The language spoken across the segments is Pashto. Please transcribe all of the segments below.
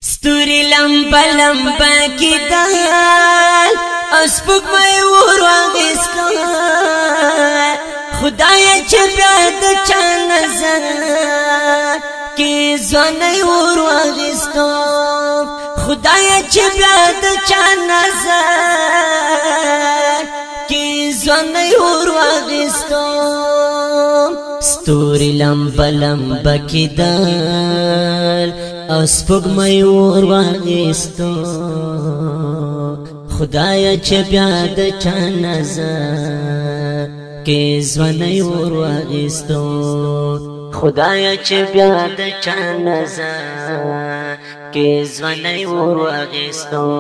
ستوري لمبا لمبا کیدال اسپوږ مې ور واغستل خدای چې بیا د چا نظر کې ځواني ور واغستل خدای چې بیا د چا نظر کې ځواني ور واغستل ستوري لمبا لمبا کیدال اسپوږ مې ور واغستل خدایا چې بیا د چا نظر کې ځواني ور واغستل خدایا چې بیا د چا نظر کې ځواني ور واغستل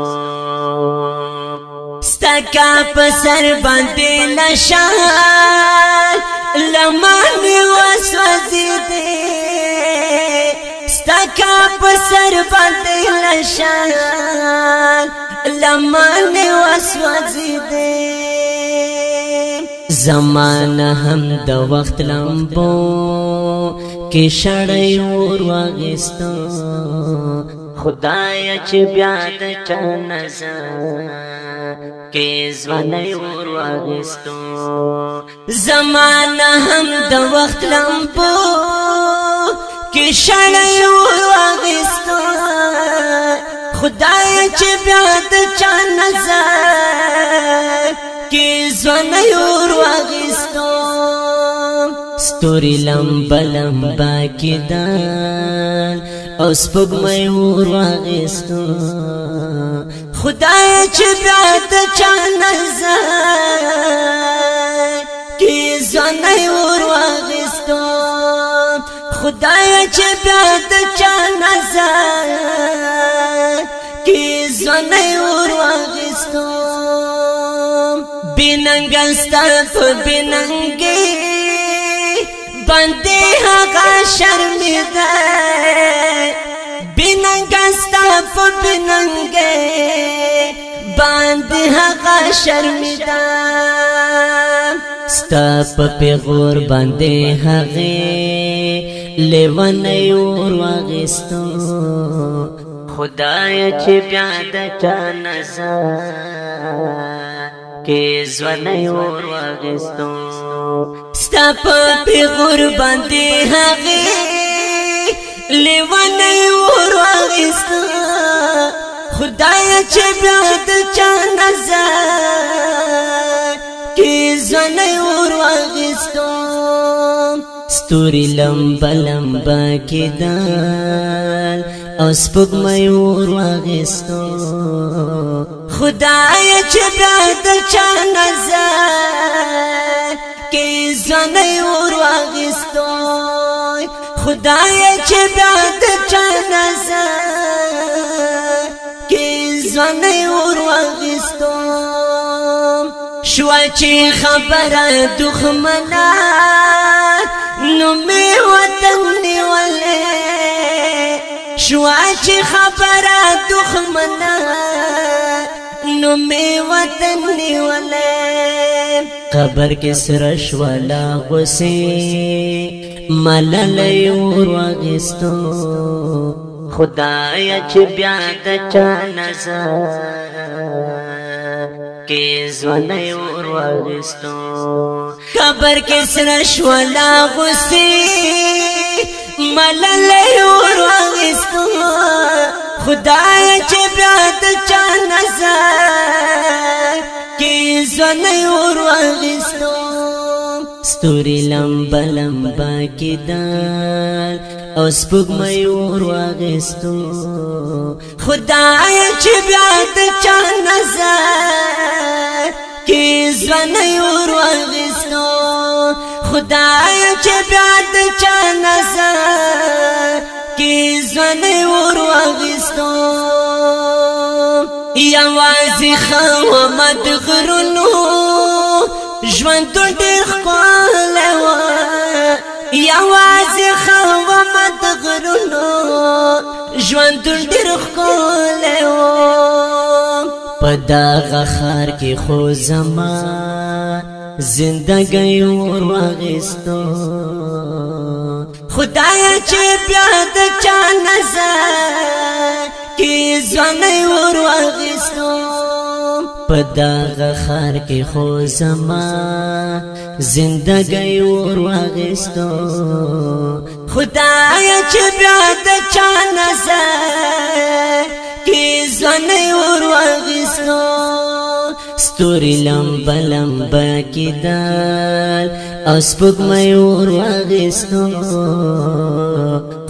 ستکا په سر باندې نشان لمن وسوځېدې ستکا په سر باندې نشان لمن وسوځېدې زمانه هم د وخت لمبو کې شړۍ ور واغستل خدایا چې بیا د چا نظر کې ځواني ور واغستل زمانه هم د وخت لمبو کې شړۍ ور واغستل خدای چې بیا د چا نظر کې ځواني ور واغستل ستوري لمبا لمبا کیدال او سپوږ مې ور واغستل خدای چې بیا د چا نظر کې ځواني ور واغستل خدای چې بیا د چا نظر کې ځواني ور واغستل بننګ ستف بننګي باندې هغه شرمېده بننګ ستف بننګي باندې هغه شرمېده ستف پیغور باندې هغه لیواني ور واغستل خدای چې بیا د چا نظر کې ځواني ور واغستل ستا په پیغور باندې هغه لیواني ور واغستل خدای چې بیا د چا نظر کې ځواني ور واغستل ستوري لمبا لمبا کیدال او سپوږ مې ور واغستل خدای چې بیا د چا نظر کې ځواني ور واغستل خدای چې بیا د چا نظر کې ځواني ور واغستل شو چې خبره دښمنه نو می وطن نیولې شو چې خبره دښمنه نو می وطن نیولې قبر کې سره شوالا غوسې ملالې ور واغستل خدای چې بیا د چا نظر کې ځواني ور واغستل قبر کې سره شوالا غوسې ملالې ور واغستل خدای چې بیا د چا نظر کې ځواني ور واغستل ستوري لمبا لمبا کیدال او سپوږ مې ور واغستل خدای چې بیا د چا نظر کې ځواني ور واغستل خدای چې بیا د چا نظر کې ځواني ور واغستل یوازې خوامد غرونو ژوند ډېر ښکلی و یوازې خوامد غرونو ژوند ډېر ښکلی و په دغه ښار کې خو زما زندگی ور واغستو خدایا چې بیا د چا نظر کې ځواني ور واغستو په دغه خار کې خو زما زندگی ور واغستو خدایا چې بیا د چا نظر کې ځواني ور واغستو ستوري لمبا لمبا کیدل او سپوږمۍ ور واغستو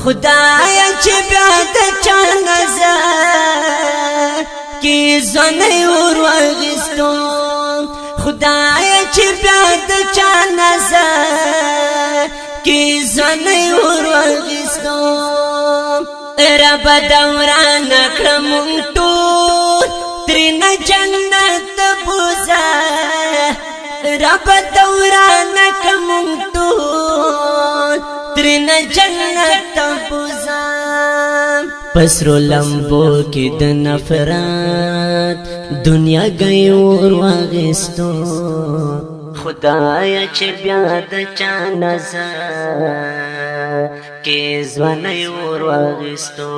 خدایا چې بیا د چا نظر کې ځواني ور واغستو خدایا چې بیا د چا نظر کې ځواني ور واغستو رب دوران کړم ټول ترنه جنت بوزا رب دوران کړم ټول ترنه جنت بوزا پسرو لمبو کې د نفرت دنیا گئی ور واغستو خدایا چې بیا د چا نظر کې ځواني ور واغستو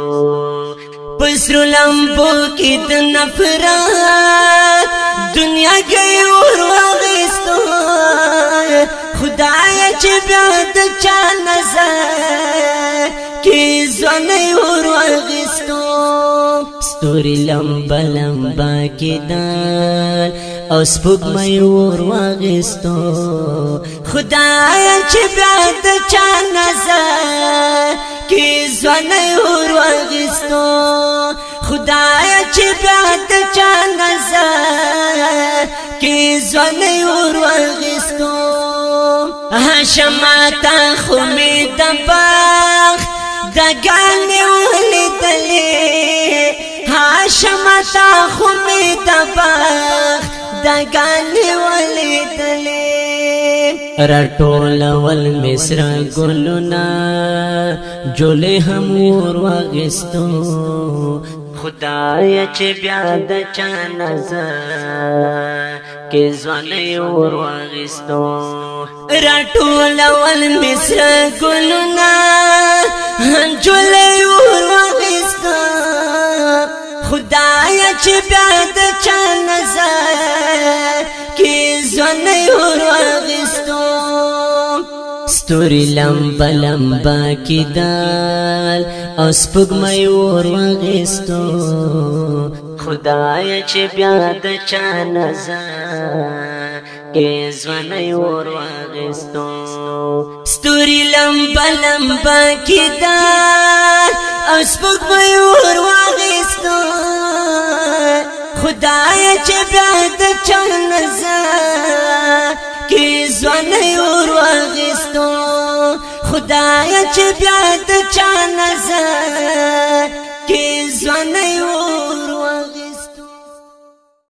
پسرو لمبو کې د نفرت دنیا گئی ور واغستو خدایا چې بیا د چا نظر کې ځواني ور واغستو ستوري لمبا لمبا کیدل او سپوږمۍ ور واغستو خدایا چې بیا د چا نظر کې ځواني ور واغستو خدایا چې بیا د چا نظر کې ځواني ور واغستو هاشماتا خو مې د باغ دګانې ولیدلې هاشماتا خو مې د باغ دګانې ولیدلې راټولول مصر ګلونه جولې هم ور واغستو خدایا چې بیا د چا نظر کې ځواني ور واغستو راټولول مصر ګلونه جولې ور واغستو خدایا چې بیا د چا نظر کې ځواني ور واغستو ستوري لمبا لمبا کیدل او سپوږمۍ ور واغستو خدایا چې بیا د چا نظر کې ځواني ور واغستو ستوري لمبا لمبا کیدل او سپوږمۍ ور واغستو خدایا چې بیا د چا نظر کې ځواني ور واغستو خدایا چې بیا د چا نظر کې ځواني